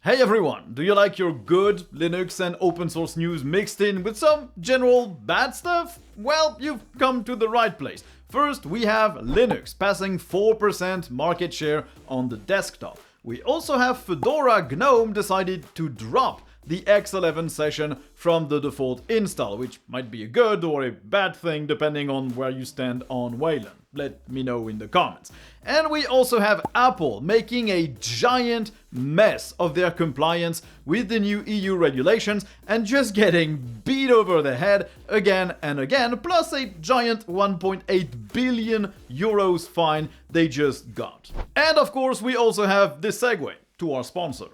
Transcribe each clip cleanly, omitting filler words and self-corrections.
Hey everyone, do you like your good Linux and open source news mixed in with some general bad stuff? Well, you've come to the right place. First, we have Linux passing 4% market share on the desktop. We also have Fedora GNOME decided to drop the X11 session from the default install, which might be a good or a bad thing depending on where you stand on Wayland. Let me know in the comments. And we also have Apple making a giant mess of their compliance with the new EU regulations and just getting beat over the head again and again, plus a giant 1.8 billion euros fine they just got. And of course, we also have this segue to our sponsor.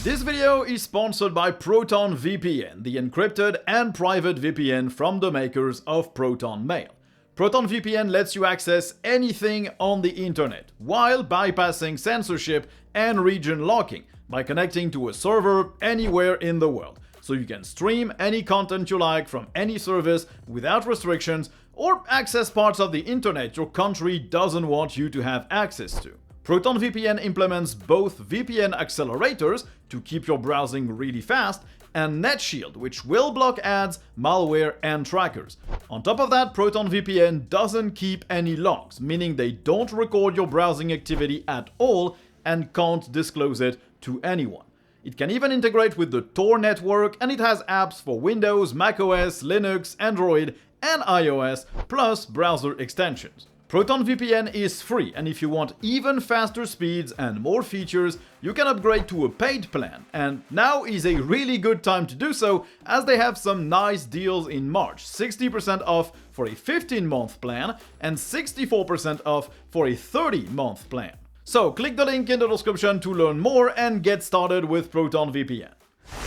This video is sponsored by ProtonVPN, the encrypted and private VPN from the makers of Proton Mail. ProtonVPN lets you access anything on the internet while bypassing censorship and region locking by connecting to a server anywhere in the world. So you can stream any content you like from any service without restrictions or access parts of the internet your country doesn't want you to have access to. ProtonVPN implements both VPN accelerators to keep your browsing really fast and NetShield, which will block ads, malware, and trackers. On top of that, ProtonVPN doesn't keep any logs, meaning they don't record your browsing activity at all and can't disclose it to anyone. It can even integrate with the Tor network, and it has apps for Windows, macOS, Linux, Android, and iOS, plus browser extensions. ProtonVPN is free, and if you want even faster speeds and more features, you can upgrade to a paid plan. And now is a really good time to do so, as they have some nice deals in March. 60% off for a 15-month plan and 64% off for a 30-month plan. So click the link in the description to learn more and get started with ProtonVPN.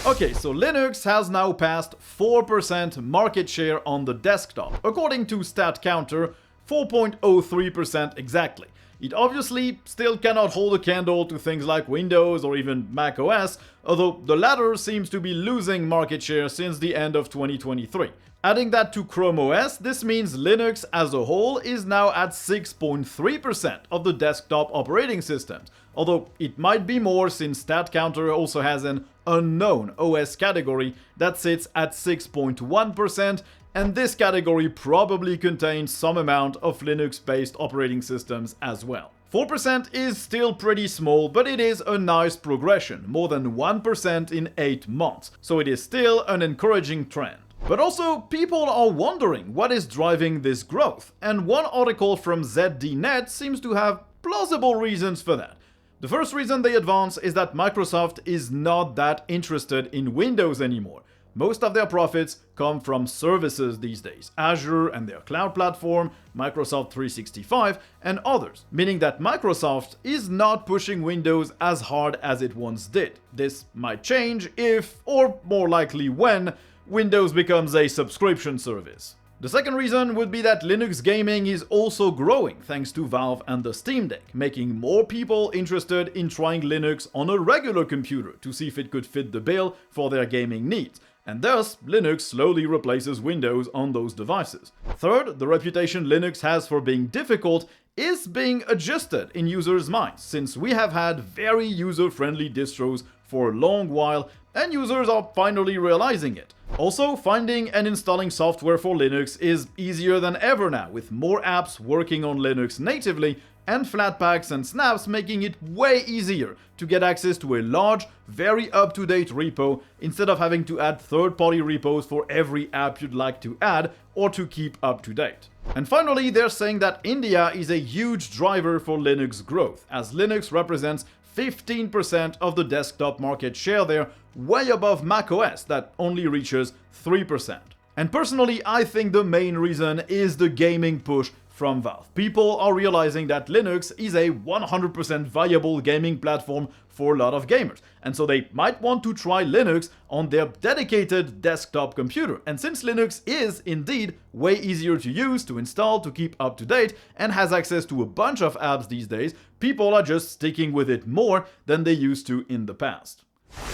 Okay, so Linux has now passed 4% market share on the desktop, according to StatCounter, 4.03% exactly. It obviously still cannot hold a candle to things like Windows or even macOS, although the latter seems to be losing market share since the end of 2023. Adding that to Chrome OS, this means Linux as a whole is now at 6.3% of the desktop operating systems, although it might be more since StatCounter also has an unknown OS category that sits at 6.1%, and this category probably contains some amount of Linux-based operating systems as well. 4% is still pretty small, but it is a nice progression, more than 1% in 8 months, so it is still an encouraging trend. But also, people are wondering what is driving this growth, and one article from ZDNet seems to have plausible reasons for that. The first reason they advance is that Microsoft is not that interested in Windows anymore. Most of their profits come from services these days, Azure and their cloud platform, Microsoft 365, and others, meaning that Microsoft is not pushing Windows as hard as it once did. This might change if, or more likely when, Windows becomes a subscription service. The second reason would be that Linux gaming is also growing thanks to Valve and the Steam Deck, making more people interested in trying Linux on a regular computer to see if it could fit the bill for their gaming needs. And thus, Linux slowly replaces Windows on those devices. Third, the reputation Linux has for being difficult is being adjusted in users' minds, since we have had very user-friendly distros for a long while, and users are finally realizing it. Also, finding and installing software for Linux is easier than ever now, with more apps working on Linux natively, and Flatpaks and snaps making it way easier to get access to a large, very up-to-date repo instead of having to add third-party repos for every app you'd like to add or to keep up to date. And finally, they're saying that India is a huge driver for Linux growth, as Linux represents 15% of the desktop market share there, way above macOS that only reaches 3%. And personally, I think the main reason is the gaming push from Valve. People are realizing that Linux is a 100% viable gaming platform for a lot of gamers, and so they might want to try Linux on their dedicated desktop computer. And since Linux is indeed way easier to use, to install, to keep up to date, and has access to a bunch of apps these days, people are just sticking with it more than they used to in the past.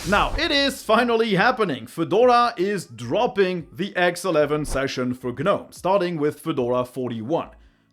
Now, it is finally happening. Fedora is dropping the X11 session for GNOME, starting with Fedora 41.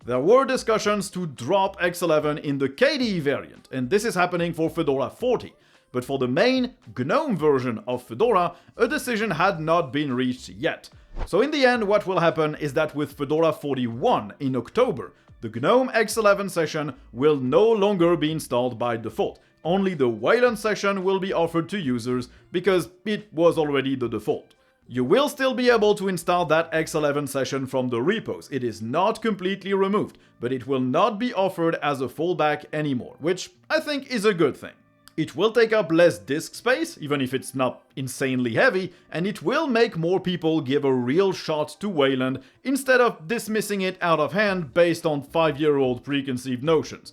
There were discussions to drop X11 in the KDE variant, and this is happening for Fedora 40. But for the main GNOME version of Fedora, a decision had not been reached yet. So in the end, what will happen is that with Fedora 41 in October, the GNOME X11 session will no longer be installed by default. Only the Wayland session will be offered to users because it was already the default. You will still be able to install that X11 session from the repos. It is not completely removed, but it will not be offered as a fallback anymore, which I think is a good thing. It will take up less disk space, even if it's not insanely heavy, and it will make more people give a real shot to Wayland instead of dismissing it out of hand based on 5-year-old preconceived notions.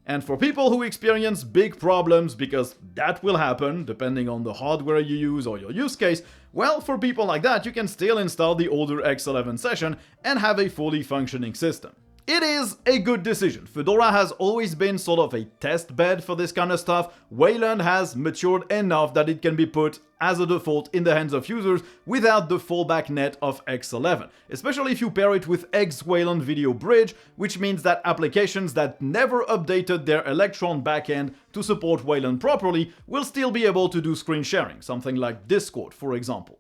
And for people who experience big problems, because that will happen depending on the hardware you use or your use case, well, for people like that, you can still install the older X11 session and have a fully functioning system. It is a good decision. Fedora has always been sort of a test bed for this kind of stuff. Wayland has matured enough that it can be put as a default in the hands of users without the fallback net of X11, especially if you pair it with X-Wayland Video Bridge, which means that applications that never updated their Electron backend to support Wayland properly will still be able to do screen sharing, something like Discord, for example.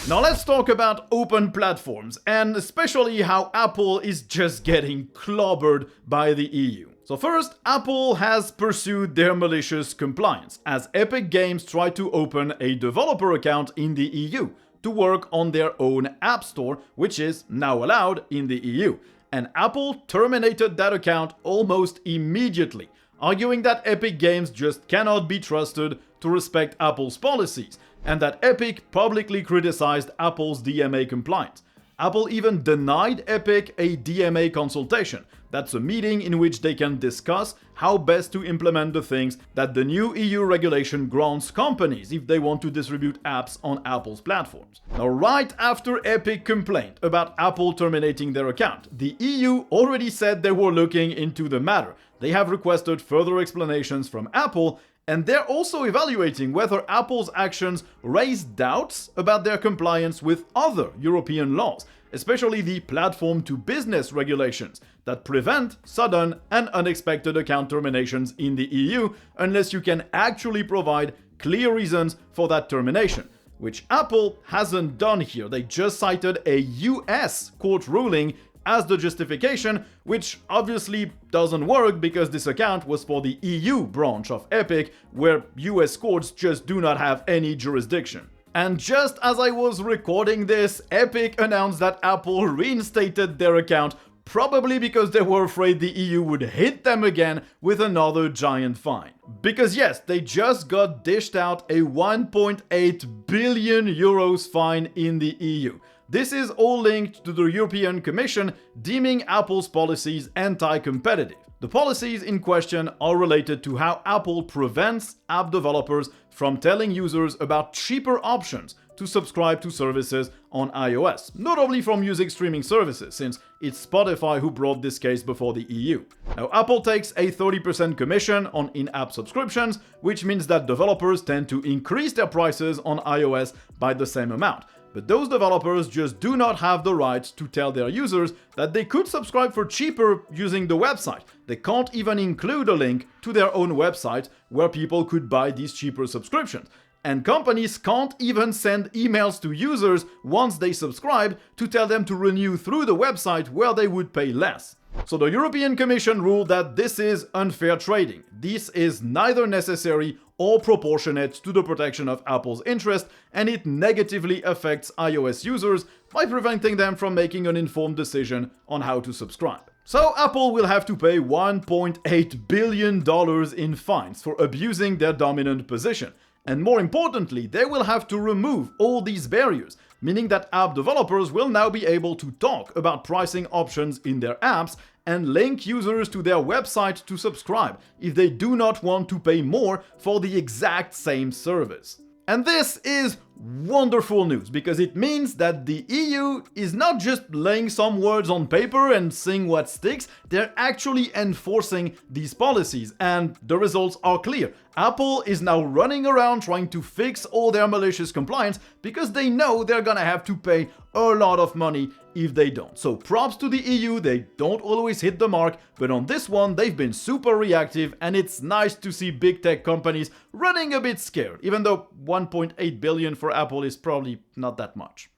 Now let's talk about open platforms, and especially how Apple is just getting clobbered by the EU. So first, Apple has pursued their malicious compliance, as Epic Games tried to open a developer account in the EU to work on their own App Store, which is now allowed in the EU. And Apple terminated that account almost immediately, arguing that Epic Games just cannot be trusted to respect Apple's policies, and that Epic publicly criticized Apple's DMA compliance. Apple even denied Epic a DMA consultation. That's a meeting in which they can discuss how best to implement the things that the new EU regulation grants companies if they want to distribute apps on Apple's platforms. Now, right after Epic complained about Apple terminating their account, the EU already said they were looking into the matter. They have requested further explanations from Apple, and they're also evaluating whether Apple's actions raise doubts about their compliance with other European laws, especially the platform-to-business regulations that prevent sudden and unexpected account terminations in the EU unless you can actually provide clear reasons for that termination, which Apple hasn't done here. They just cited a US court ruling as the justification, which obviously doesn't work because this account was for the EU branch of Epic, where US courts just do not have any jurisdiction. And just as I was recording this, Epic announced that Apple reinstated their account, probably because they were afraid the EU would hit them again with another giant fine. Because yes, they just got dished out a 1.8 billion euros fine in the EU. This is all linked to the European Commission deeming Apple's policies anti-competitive. The policies in question are related to how Apple prevents app developers from telling users about cheaper options to subscribe to services on iOS, notably from music streaming services, since it's Spotify who brought this case before the EU. Now, Apple takes a 30% commission on in-app subscriptions, which means that developers tend to increase their prices on iOS by the same amount. But those developers just do not have the right to tell their users that they could subscribe for cheaper using the website. They can't even include a link to their own website where people could buy these cheaper subscriptions. And companies can't even send emails to users once they subscribe to tell them to renew through the website where they would pay less. So the European Commission ruled that this is unfair trading. This is neither necessary or proportionate to the protection of Apple's interest, and it negatively affects iOS users by preventing them from making an informed decision on how to subscribe. So Apple will have to pay $1.8 billion in fines for abusing their dominant position. And more importantly, they will have to remove all these barriers, meaning that app developers will now be able to talk about pricing options in their apps and link users to their website to subscribe if they do not want to pay more for the exact same service. And this is wonderful news because it means that the EU is not just laying some words on paper and seeing what sticks, they're actually enforcing these policies, and the results are clear. Apple is now running around trying to fix all their malicious compliance because they know they're gonna have to pay a lot of money if they don't. So props to the EU, they don't always hit the mark, but on this one they've been super reactive, and it's nice to see big tech companies running a bit scared, even though 1.8 billion for Apple is probably not that much.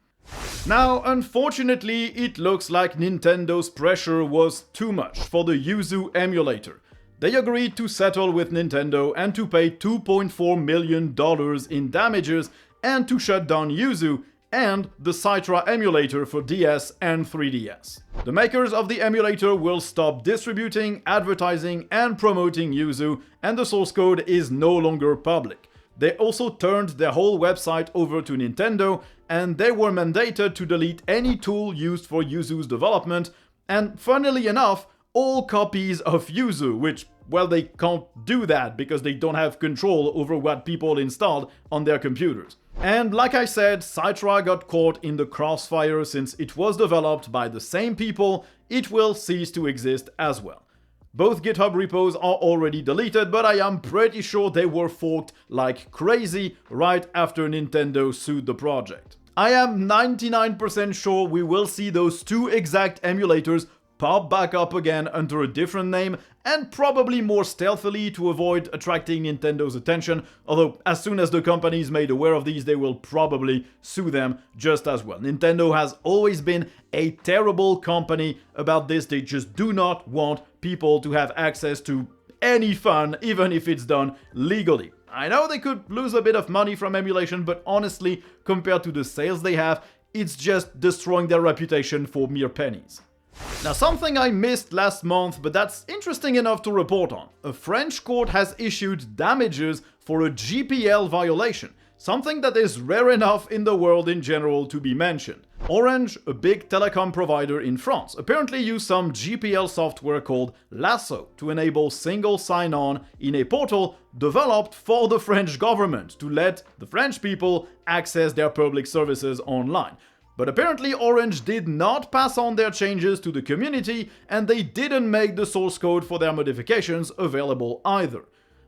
Now, unfortunately, it looks like Nintendo's pressure was too much for the Yuzu emulator. They agreed to settle with Nintendo and to pay $2.4 million in damages and to shut down Yuzu and the Citra emulator for DS and 3DS. The makers of the emulator will stop distributing, advertising, and promoting Yuzu, and the source code is no longer public. They also turned their whole website over to Nintendo, and they were mandated to delete any tool used for Yuzu's development, and funnily enough, all copies of Yuzu, which, well, they can't do that because they don't have control over what people installed on their computers. And like I said, Citra got caught in the crossfire since it was developed by the same people. It will cease to exist as well. Both GitHub repos are already deleted, but I am pretty sure they were forked like crazy right after Nintendo sued the project. I am 99% sure we will see those two exact emulators pop back up again under a different name, and probably more stealthily to avoid attracting Nintendo's attention, although as soon as the company is made aware of these, they will probably sue them just as well. Nintendo has always been a terrible company about this. They just do not want people to have access to any fun, even if it's done legally. I know they could lose a bit of money from emulation, but honestly, compared to the sales they have, it's just destroying their reputation for mere pennies. Now, something I missed last month, but that's interesting enough to report on. A French court has issued damages for a GPL violation, something that is rare enough in the world in general to be mentioned. Orange, a big telecom provider in France, apparently used some GPL software called Lasso to enable single sign-on in a portal developed for the French government to let the French people access their public services online. But apparently Orange did not pass on their changes to the community, and they didn't make the source code for their modifications available either.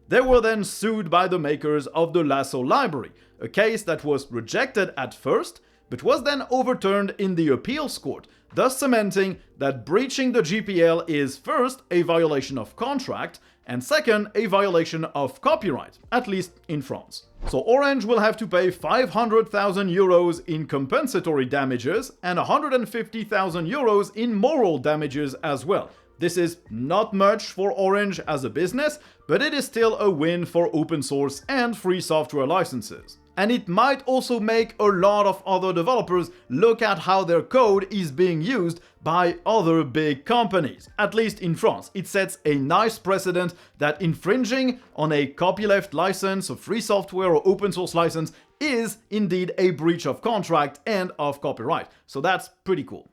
They were then sued by the makers of the Lasso library, a case that was rejected at first, but was then overturned in the appeals court, thus cementing that breaching the GPL is first a violation of contract, and second, a violation of copyright, at least in France. So Orange will have to pay 500,000 euros in compensatory damages and 150,000 euros in moral damages as well. This is not much for Orange as a business, but it is still a win for open source and free software licenses. And it might also make a lot of other developers look at how their code is being used by other big companies. At least in France, it sets a nice precedent that infringing on a copyleft license, a free software or open source license is indeed a breach of contract and of copyright. So that's pretty cool.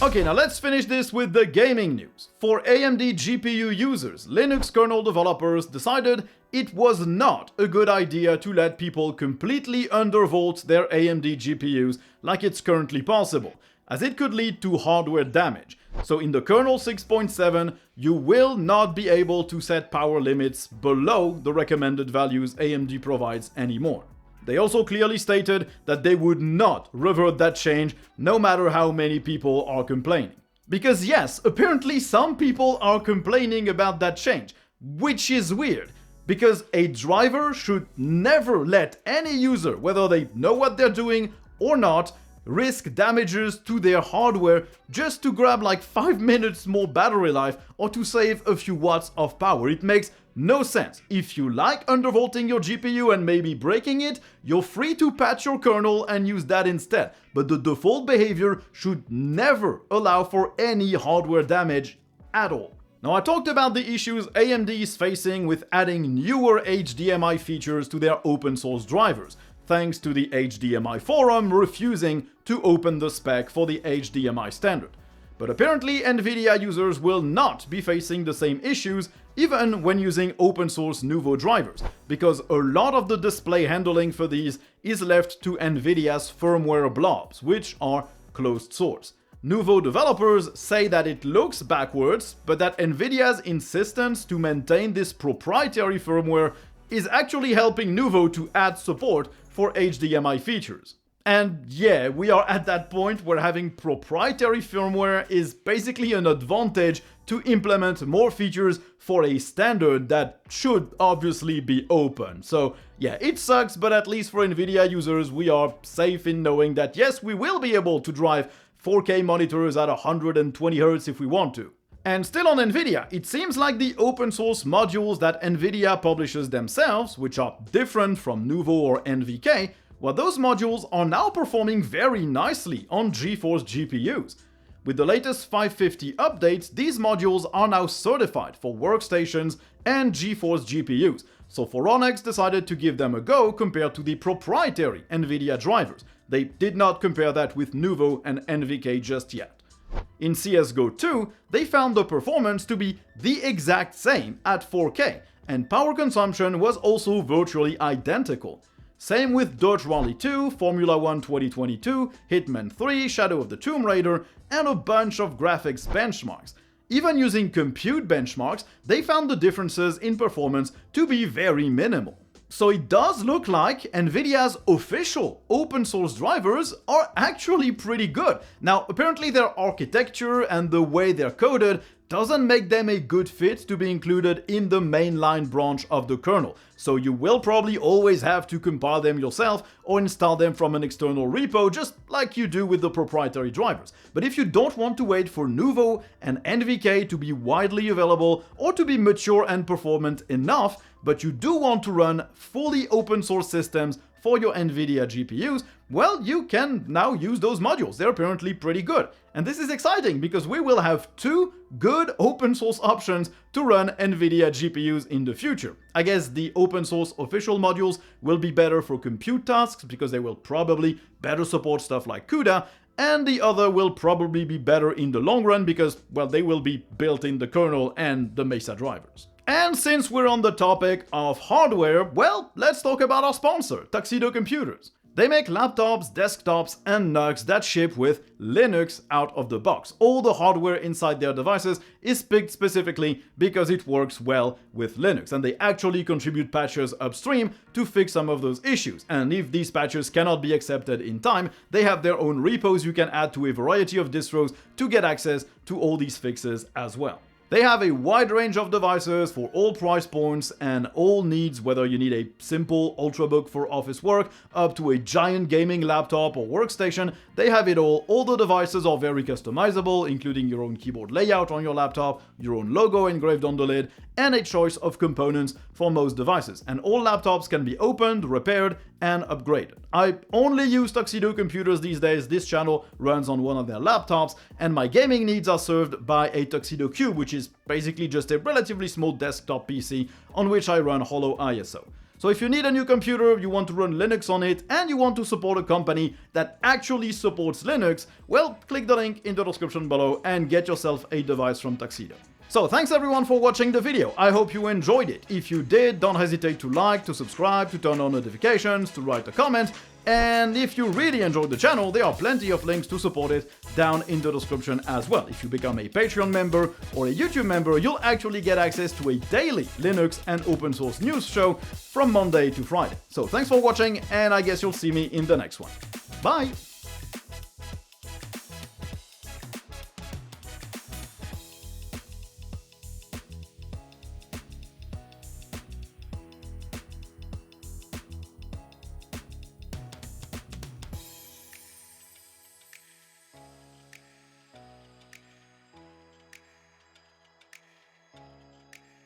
Okay, now let's finish this with the gaming news. For AMD GPU users, Linux kernel developers decided it was not a good idea to let people completely undervolt their AMD GPUs like it's currently possible, as it could lead to hardware damage. So in the kernel 6.7, you will not be able to set power limits below the recommended values AMD provides anymore. They also clearly stated that they would not revert that change, no matter how many people are complaining. Because yes, apparently some people are complaining about that change, which is weird, because a driver should never let any user, whether they know what they're doing or not, risk damages to their hardware just to grab like 5 minutes more battery life or to save a few watts of power. It makes no sense. If you like undervolting your GPU and maybe breaking it, you're free to patch your kernel and use that instead. But the default behavior should never allow for any hardware damage at all. Now, I talked about the issues AMD is facing with adding newer HDMI features to their open source drivers, thanks to the HDMI forum refusing to open the spec for the HDMI standard. But apparently NVIDIA users will not be facing the same issues even when using open source Nouveau drivers, because a lot of the display handling for these is left to NVIDIA's firmware blobs, which are closed source. Nouveau developers say that it looks backwards, but that NVIDIA's insistence to maintain this proprietary firmware is actually helping Nouveau to add support for HDMI features. And yeah, we are at that point where having proprietary firmware is basically an advantage to implement more features for a standard that should obviously be open. So yeah, it sucks, but at least for NVIDIA users, we are safe in knowing that yes, we will be able to drive 4K monitors at 120Hz if we want to. And still on NVIDIA, it seems like the open source modules that NVIDIA publishes themselves, which are different from Nuvo or NVK, well, those modules are now performing very nicely on GeForce GPUs. With the latest 550 updates, these modules are now certified for workstations and GeForce GPUs, so Phoronix decided to give them a go compared to the proprietary NVIDIA drivers. They did not compare that with Nuvo and NVK just yet. In CSGO 2, they found the performance to be the exact same at 4K, and power consumption was also virtually identical. Same with Dirt Rally 2, Formula 1 2022, Hitman 3, Shadow of the Tomb Raider, and a bunch of graphics benchmarks. Even using compute benchmarks, they found the differences in performance to be very minimal. So it does look like NVIDIA's official open source drivers are actually pretty good. Now, apparently their architecture and the way they're coded doesn't make them a good fit to be included in the mainline branch of the kernel, so you will probably always have to compile them yourself or install them from an external repo, just like you do with the proprietary drivers. But if you don't want to wait for Nuvo and NVK to be widely available or to be mature and performant enough, but you do want to run fully open source systems for your NVIDIA GPUs, well, you can now use those modules. They're apparently pretty good. And this is exciting because we will have two good open source options to run NVIDIA GPUs in the future. I guess the open source official modules will be better for compute tasks because they will probably better support stuff like CUDA, and the other will probably be better in the long run because, well, they will be built in the kernel and the Mesa drivers. And since we're on the topic of hardware, well, let's talk about our sponsor, Tuxedo Computers. They make laptops, desktops, and NUCs that ship with Linux out of the box. All the hardware inside their devices is picked specifically because it works well with Linux, and they actually contribute patches upstream to fix some of those issues. And if these patches cannot be accepted in time, they have their own repos you can add to a variety of distros to get access to all these fixes as well. They have a wide range of devices for all price points and all needs, whether you need a simple Ultrabook for office work up to a giant gaming laptop or workstation. They have it all. All the devices are very customizable, including your own keyboard layout on your laptop, your own logo engraved on the lid, and a choice of components for most devices. And all laptops can be opened, repaired, and upgraded. I only use Tuxedo Computers these days. This channel runs on one of their laptops, and my gaming needs are served by a Tuxedo Cube, which is basically just a relatively small desktop PC on which I run Holo ISO. So if you need a new computer, you want to run Linux on it, and you want to support a company that actually supports Linux, well, click the link in the description below and get yourself a device from Tuxedo. So thanks everyone for watching the video. I hope you enjoyed it. If you did, don't hesitate to like, to subscribe, to turn on notifications, to write a comment. And if you really enjoyed the channel, there are plenty of links to support it down in the description as well. If you become a Patreon member or a YouTube member, you'll actually get access to a daily Linux and open source news show from Monday to Friday. So thanks for watching, and I guess you'll see me in the next one. Bye!